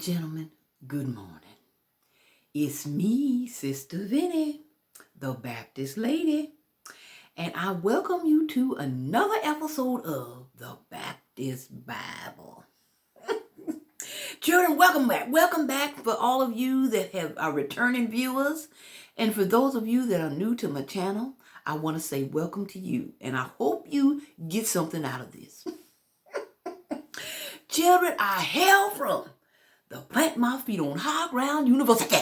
and gentlemen, good morning. It's me, Sister Vinny, the Baptist lady, and I welcome you to another episode of the Baptist Bible. Children, welcome back. Welcome back for all of you that are returning viewers, and for those of you that are new to my channel, I want to say welcome to you, and I hope you get something out of this. Children, I hail from the Plant My Feet on High Ground University.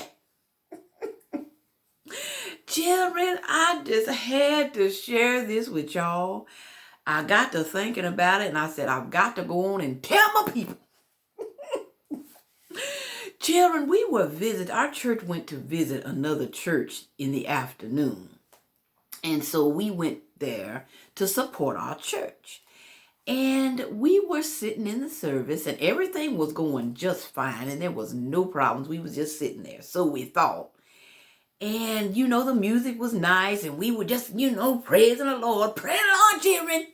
Children, I just had to share this with y'all. I got to thinking about it and I said, I've got to go on and tell my people. Children, our church went to visit another church in the afternoon. And so we went there to support our church. And we were sitting in the service and everything was going just fine and there was no problems. We was just sitting there. So we thought. And, the music was nice and we were just, praising the Lord. Praise the Lord, children.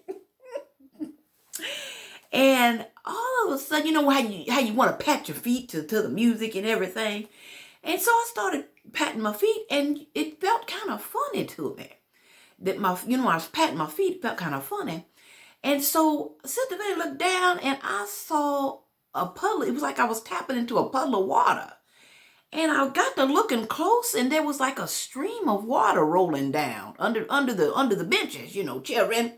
And all of a sudden, how you want to pat your feet to the music and everything. And so I started patting my feet and it felt kind of funny to me. That I was patting my feet, it felt kind of funny. And so Sister Vinny looked down and I saw a puddle. It was like I was tapping into a puddle of water. And I got to looking close and there was like a stream of water rolling down under the benches, children.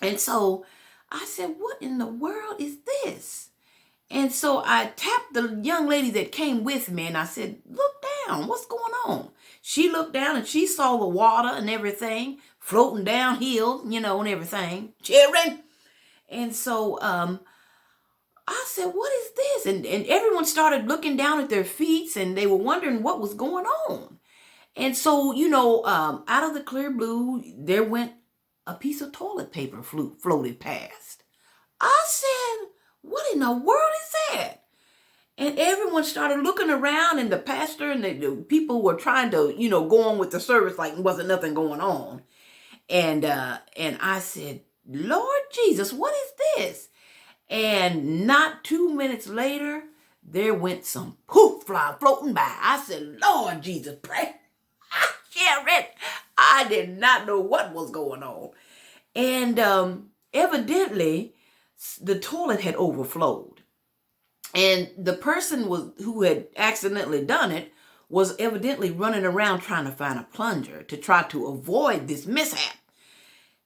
And so I said, what in the world is this? And so I tapped the young lady that came with me and I said, look down, what's going on? She looked down and she saw the water and everything floating downhill, and everything. Children. And so I said, what is this? And everyone started looking down at their feet and they were wondering what was going on. And so, out of the clear blue, there went a piece of toilet paper floated past. I said, what in the world is that? And everyone started looking around and the pastor and the people were trying to, go on with the service like wasn't nothing going on. And I said, Lord Jesus, what is this? And not 2 minutes later, there went some poof fly floating by. I said, Lord Jesus, pray. Children, I did not know what was going on. And evidently, the toilet had overflowed. And the person who had accidentally done it was evidently running around trying to find a plunger to try to avoid this mishap.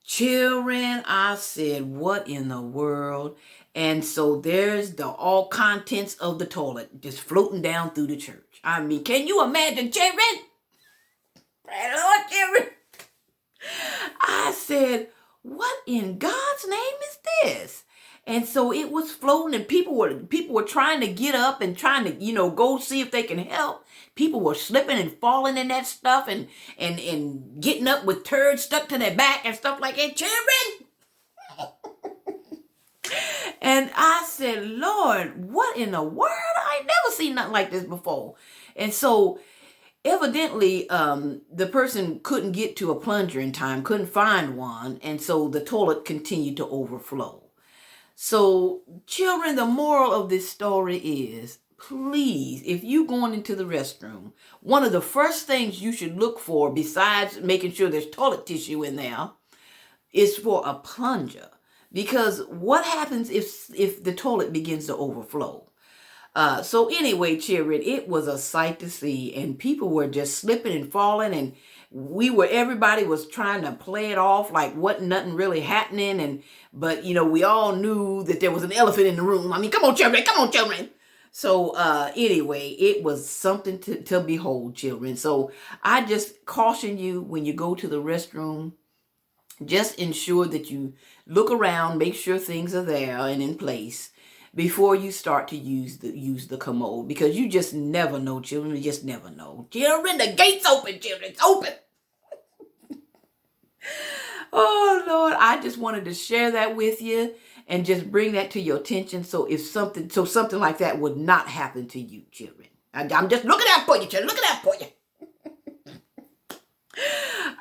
Children, I said, what in the world? And so there's all contents of the toilet just floating down through the church. I mean, can you imagine, children? Praise the Lord, children. I said, what in God's name is this? And so it was floating and people were trying to get up and trying to, go see if they can help. People were slipping and falling in that stuff and getting up with turds stuck to their back and stuff like that. Children! And I said, Lord, what in the world? I ain't never seen nothing like this before. And so evidently, the person couldn't get to a plunger in time, couldn't find one. And so the toilet continued to overflow. So, children, the moral of this story is, please, if you're going into the restroom, one of the first things you should look for, besides making sure there's toilet tissue in there, is for a plunger. Because what happens if the toilet begins to overflow? So anyway, children, it was a sight to see, and people were just slipping and falling, and everybody was trying to play it off like wasn't nothing really happening, but we all knew that there was an elephant in the room. I mean, come on, children. So anyway, it was something to behold, children. So I just caution you when you go to the restroom, just ensure that you look around, make sure things are there and in place before you start to use the commode, because you just never know, children. You just never know. Children, the gate's open, children. It's open. Oh, Lord, I just wanted to share that with you and just bring that to your attention so something like that would not happen to you, children. I'm just looking out for you, children. Looking out for you.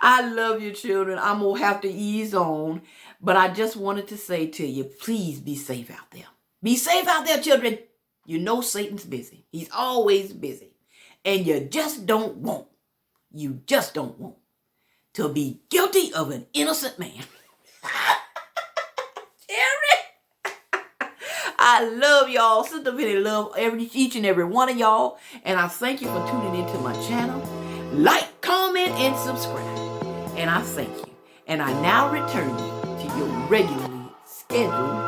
I love you, children. I'm going to have to ease on, but I just wanted to say to you, please be safe out there. Be safe out there, children. You know Satan's busy. He's always busy. And you just don't want to be guilty of an innocent man. I love y'all. Sister Vinny love each and every one of y'all. And I thank you for tuning into my channel. Like, comment, and subscribe. And I thank you. And I now return you to your regularly scheduled